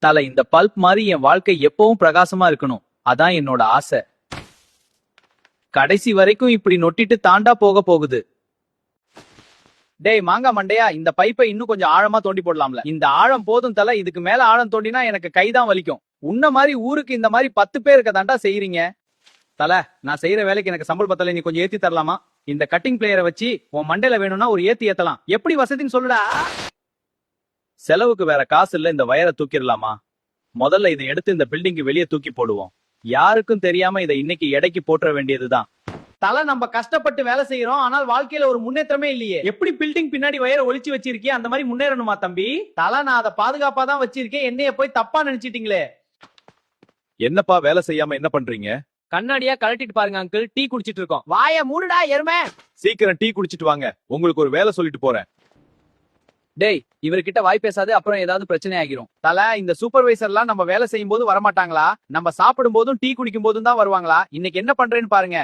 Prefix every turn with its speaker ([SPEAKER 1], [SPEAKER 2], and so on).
[SPEAKER 1] தல இந்த பல்ப் மாதிரி என் வாழ்க்கை எப்பவும் பிரகாசமா இருக்கணும். அதான் என்னோட ஆசை. கடைசி வரைக்கும் இப்படி நொட்டிட்டு தாண்டா போக போகுது. டேய் மாங்கா மண்டையா, இந்த பைப்பை இன்னும் கொஞ்சம் ஆழமா தோண்டி போடலாம்ல. இந்த ஆழம் போதும் தல, இதுக்கு மேல ஆழம் தோண்டினா எனக்கு கைதான் வலிக்கும். உன்ன மாதிரி ஊருக்கு இந்த மாதிரி 10 பேருக்கு தாண்டா செய்யறீங்க. தல, நான் செய்யற வேலைக்கு எனக்கு சம்பள பத்தல, நீ கொஞ்சம் ஏத்தி தரலாமா? இந்த கட்டிங் பிளேயரை வச்சு உன் மண்டையில வேணும்னா ஒரு ஏத்தலாம். எப்படி வசதின்னு சொல்லுடா. செலவுக்கு வேற காசு இல்ல, இந்த வயரை தூக்கிடலாமா? முதல்ல இதை எடுத்து இந்த பில்டிங்கு வெளியே தூக்கி போடுவோம். யாருக்கும் தெரியாம இதை இன்னைக்கு எடைக்கு போட்டுற வேண்டியதுதான். தல, நம்ம கஷ்டப்பட்டு வேலை செய்யறோம், ஆனால் வாழ்க்கையில ஒரு முன்னேற்றமே இல்லையே. எப்படி பில்டிங் பின்னாடி வயரை ஒளிச்சு வச்சிருக்கே அந்த மாதிரி முன்னேறணுமா தம்பி? தல, நான் அதை பாதுகாப்பா தான் வச்சிருக்கேன், என்னைய போய் தப்பா நினைச்சிட்டீங்களே.
[SPEAKER 2] என்னப்பா வேலை செய்யாம என்ன பண்றீங்க?
[SPEAKER 1] கண்ணாடியா கழட்டிட்டு பாருங்க அங்கிள், டீ குடிச்சிட்டு இருக்கோம். வாய மூடுடா எருமை.
[SPEAKER 2] சீக்கிரம் டீ குடிச்சிட்டு வாங்க, உங்களுக்கு ஒரு வேலை சொல்லிட்டு போறேன்.
[SPEAKER 1] டேய், இவர்கிட்ட வாய் பேசாது, அப்புறம் ஏதாவது பிரச்சனை ஆகிரும். தல, இந்த சூப்பர்வைசர்லாம் நம்ம வேலை செய்யும் போது வரமாட்டாங்களா? நம்ம சாப்பிடும் போதும் டீ குடிக்கும் போதும் தான் வருவாங்களா? இன்னைக்கு என்ன பண்றேன்னு பாருங்க.